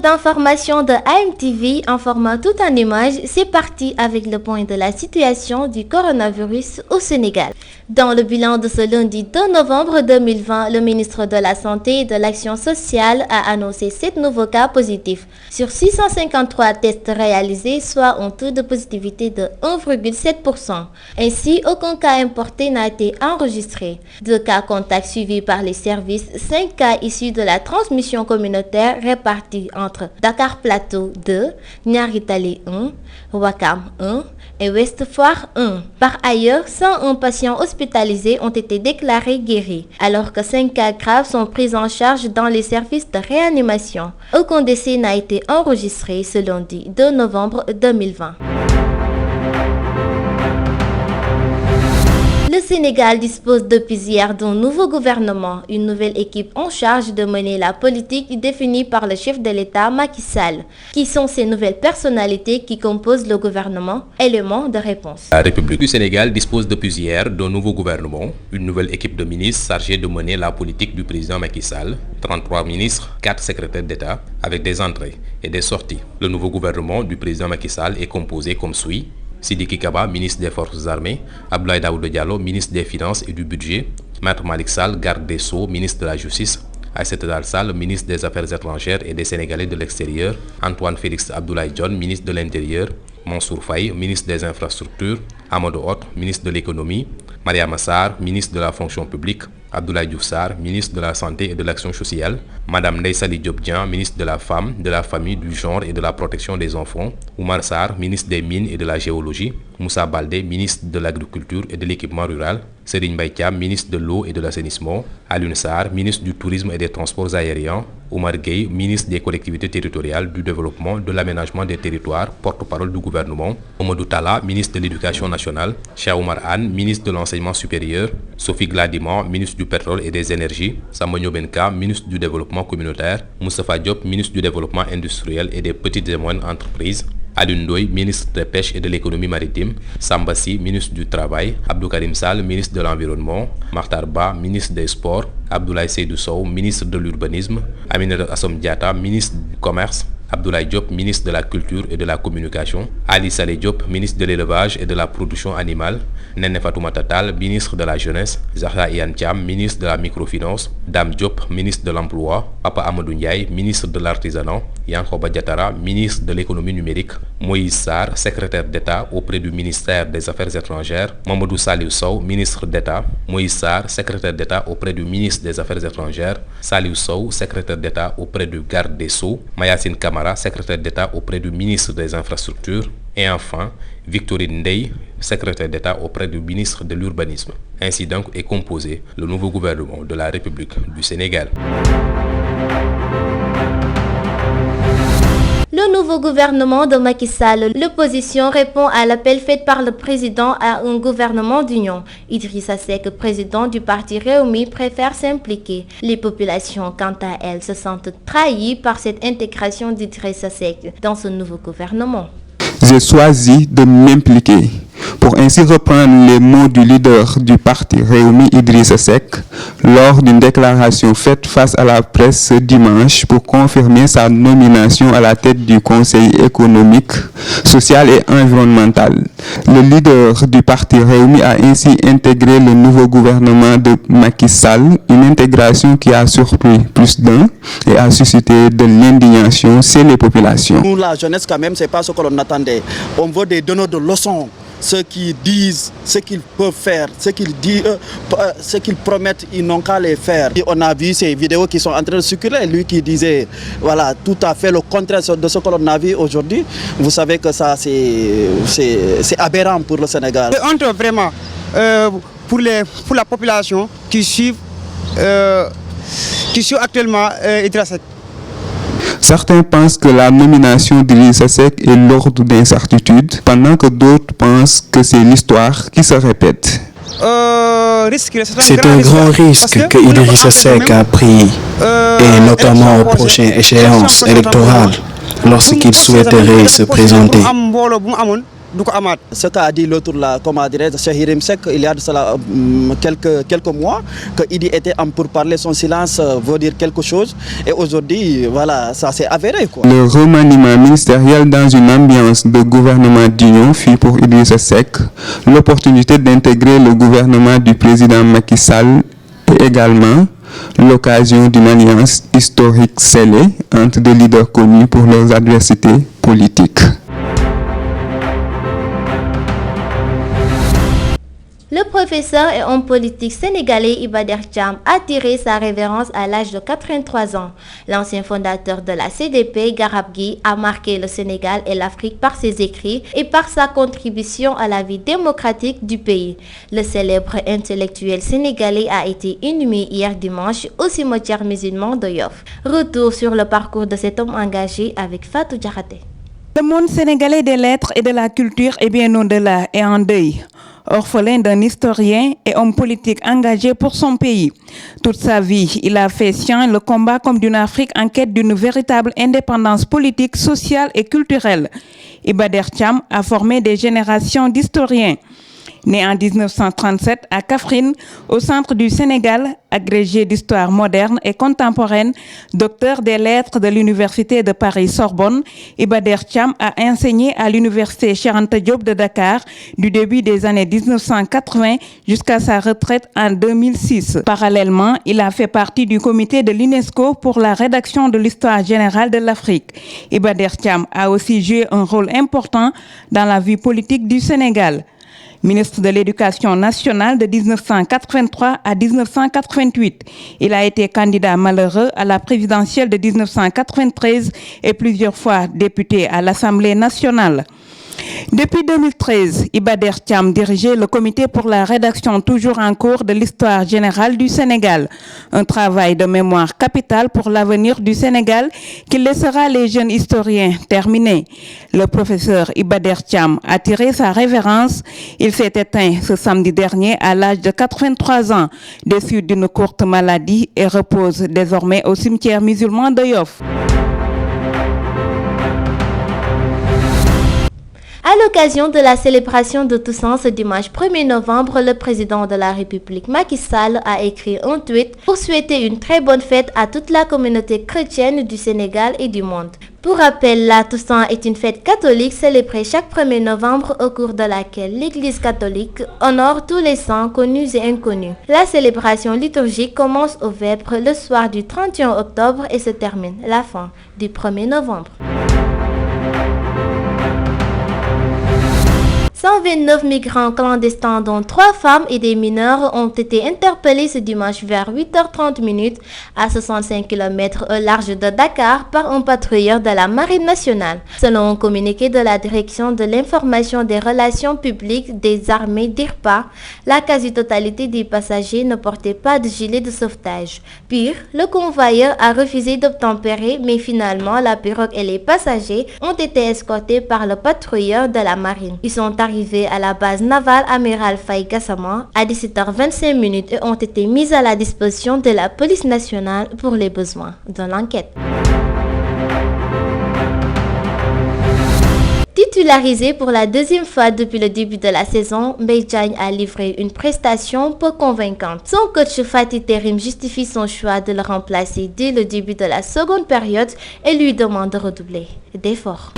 d'information de AMTV en format tout en images, c'est parti avec le point de la situation du coronavirus au Sénégal. Dans le bilan de ce lundi 2 novembre 2020, le ministre de la Santé et de l'Action sociale a annoncé 7 nouveaux cas positifs sur 653 tests réalisés, soit un taux de positivité de 1,7%. Ainsi, aucun cas importé n'a été enregistré. 2 cas contacts suivis par les services, 5 cas issus de la transmission communautaire répartis entre Dakar Plateau 2, Niary Tally 1, Ouakam 1 et Ouest Foire 1. Par ailleurs, 101 patients hospitalisés ont été déclarés guéris, alors que 5 cas graves sont pris en charge dans les services de réanimation. Aucun décès n'a été enregistré ce lundi 2 novembre 2020. Le Sénégal dispose depuis hier d'un nouveau gouvernement, une nouvelle équipe en charge de mener la politique définie par le chef de l'État Macky Sall. Qui sont ces nouvelles personnalités qui composent le gouvernement? Élément de réponse. La République du Sénégal dispose depuis hier d'un nouveau gouvernement, une nouvelle équipe de ministres chargée de mener la politique du président Macky Sall, 33 ministres, 4 secrétaires d'État, avec des entrées et des sorties. Le nouveau gouvernement du président Macky Sall est composé comme suit: Sidiki Kaba, ministre des Forces armées, Abdoulaye Daouda Diallo, ministre des Finances et du Budget, Maître Malick Sall, garde des Sceaux, ministre de la Justice, Aïssata Tall Sall, ministre des Affaires étrangères et des Sénégalais de l'extérieur, Antoine Félix Abdoulaye Dione, ministre de l'Intérieur, Mansour Faye, ministre des Infrastructures, Amadou Hott, ministre de l'Économie, Mariama Sarr, ministre de la Fonction publique, Abdoulaye Diouf Sarr, ministre de la Santé et de l'Action sociale, Madame Ndeye Saly Diop Dieng, ministre de la Femme, de la Famille, du Genre et de la Protection des Enfants, Oumar Sarr, ministre des Mines et de la Géologie, Moussa Baldé, ministre de l'Agriculture et de l'Équipement rural, Serigne Mbaye Thiam, ministre de l'Eau et de l'Assainissement, Alioune Sarr, ministre du Tourisme et des Transports aériens, Oumar Gueye, ministre des Collectivités territoriales, du Développement, de l'Aménagement des territoires, porte-parole du gouvernement, Mamadou Talla, ministre de l'Éducation nationale, Cheikh Oumar Anne, ministre de l'Enseignement supérieur, Sophie Gladima, ministre du Pétrole et des Énergies, Samba Benka, ministre du Développement communautaire, Moustapha Diop, ministre du Développement industriel et des petites et moyennes entreprises, Alioune Ndoye, ministre des Pêches et de l'Économie maritime, Samba Sy, ministre du Travail, Abdou Karim Sall, ministre de l'Environnement, Makhtar Ba, ministre des Sports, Abdoulaye Seydou Sow, ministre de l'Urbanisme, Aminata Assome Diatta, ministre du Commerce, Abdoulaye Diop, ministre de la Culture et de la Communication, Ali Saleh Diop, ministre de l'Élevage et de la Production animale, Néné Fatoumata Tall, ministre de la Jeunesse, Zahra Iyane Thiam, ministre de la Microfinance, Dame Diop, ministre de l'Emploi, Papa Amadou Ndiaye, ministre de l'Artisanat, Yankhoba Diattara, ministre de l'Économie numérique, Moïse Sarr, secrétaire d'État auprès du ministère des Affaires étrangères, Mamadou Saliou Sow, ministre d'État, Moïse Sarr, secrétaire d'État auprès du ministre des Affaires étrangères, Saliou Sow, secrétaire d'État auprès du garde des Sceaux, Mayacine Camara, secrétaire d'État auprès du ministre des Infrastructures, et enfin Victorine Ndeye, secrétaire d'État auprès du ministre de l'Urbanisme. Ainsi donc est composé le nouveau gouvernement de la République du Sénégal. Le nouveau gouvernement de Macky Sall, l'opposition répond à l'appel fait par le président à un gouvernement d'union. Idrissa Seck, président du parti Rewmi, préfère s'impliquer. Les populations, quant à elles, se sentent trahies par cette intégration d'Idrissa Seck dans ce nouveau gouvernement. J'ai choisi de m'impliquer. Pour ainsi reprendre les mots du leader du parti Rewmi, Idrissa Seck, lors d'une déclaration faite face à la presse ce dimanche pour confirmer sa nomination à la tête du Conseil économique, social et environnemental. Le leader du parti Rewmi a ainsi intégré le nouveau gouvernement de Macky Sall, une intégration qui a surpris plus d'un et a suscité de l'indignation chez les populations. Nous, la jeunesse, quand même, c'est pas ce que l'on attendait. On veut des donneurs de leçons. Ceux qui disent ce qu'ils peuvent faire, ce qu'ils promettent, ils n'ont qu'à les faire. Et on a vu ces vidéos qui sont en train de circuler, lui qui disait voilà, tout à fait le contraire de ce que l'on a vu aujourd'hui. Vous savez que ça c'est aberrant pour le Sénégal. C'est honte vraiment pour la population qui suit actuellement Idrissa Seck. Certains pensent que la nomination d'Idrissa Seck est l'ordre d'incertitude, pendant que d'autres pensent que c'est l'histoire qui se répète. C'est un grand risque que Idrissa Seck a pris, et notamment aux prochaines échéances électorales, lorsqu'il souhaiterait se présenter. Ce qu'a dit l'autre là, comment dirais-je, Cheikh Yérim Seck, il y a de cela quelques mois, que Idi était en pourparlers, son silence veut dire quelque chose. Et aujourd'hui, voilà, ça s'est avéré, quoi. Le remaniement ministériel dans une ambiance de gouvernement d'union fut pour Idrissa Seck l'opportunité d'intégrer le gouvernement du président Macky Sall et également l'occasion d'une alliance historique scellée entre des leaders connus pour leurs adversités politiques. Le professeur et homme politique sénégalais Iba Der Thiam a tiré sa révérence à l'âge de 83 ans. L'ancien fondateur de la CDP, Garab Gueye, a marqué le Sénégal et l'Afrique par ses écrits et par sa contribution à la vie démocratique du pays. Le célèbre intellectuel sénégalais a été inhumé hier dimanche au cimetière musulman de Yoff. Retour sur le parcours de cet homme engagé avec Fatou Diakhaté. Le monde sénégalais des lettres et de la culture est bien au-delà et en deuil. Orphelin d'un historien et homme politique engagé pour son pays. Toute sa vie, il a fait sien le combat comme d'une Afrique en quête d'une véritable indépendance politique, sociale et culturelle. Iba Der Thiam a formé des générations d'historiens. Né en 1937 à Kaffrine, au centre du Sénégal, agrégé d'histoire moderne et contemporaine, docteur des lettres de l'Université de Paris-Sorbonne, Iba Der Thiam a enseigné à l'Université Cheikh Anta Diop de Dakar du début des années 1980 jusqu'à sa retraite en 2006. Parallèlement, il a fait partie du comité de l'UNESCO pour la rédaction de l'histoire générale de l'Afrique. Iba Der Thiam a aussi joué un rôle important dans la vie politique du Sénégal. Ministre de l'Éducation nationale de 1983 à 1988. Il a été candidat malheureux à la présidentielle de 1993 et plusieurs fois député à l'Assemblée nationale. Depuis 2013, Iba Der Thiam dirigeait le comité pour la rédaction toujours en cours de l'histoire générale du Sénégal. Un travail de mémoire capital pour l'avenir du Sénégal qui laissera les jeunes historiens terminer. Le professeur Iba Der Thiam a tiré sa révérence. Il s'est éteint ce samedi dernier à l'âge de 83 ans, déçu d'une courte maladie et repose désormais au cimetière musulman de Yoff. À l'occasion de la célébration de Toussaint ce dimanche 1er novembre, le président de la République Macky Sall a écrit un tweet pour souhaiter une très bonne fête à toute la communauté chrétienne du Sénégal et du monde. Pour rappel, la Toussaint est une fête catholique célébrée chaque 1er novembre au cours de laquelle l'Église catholique honore tous les saints connus et inconnus. La célébration liturgique commence au Vêpres le soir du 31 octobre et se termine la fin du 1er novembre. 129 migrants clandestins dont 3 femmes et des mineurs ont été interpellés ce dimanche vers 8h30 à 65 km au large de Dakar par un patrouilleur de la Marine nationale. Selon un communiqué de la Direction de l'information des relations publiques des armées d'IRPA, la quasi-totalité des passagers ne portaient pas de gilet de sauvetage. Pire, le convoyeur a refusé d'obtempérer, mais finalement la pirogue et les passagers ont été escortés par le patrouilleur de la Marine. Ils sont arrivés à la base navale Amiral Faye Gassama à 17h25 et ont été mis à la disposition de la police nationale pour les besoins de l'enquête. Titularisé pour la deuxième fois depuis le début de la saison, Mbaye Diagne a livré une prestation peu convaincante. Son coach Fatih Terim justifie son choix de le remplacer dès le début de la seconde période et lui demande de redoubler d'efforts.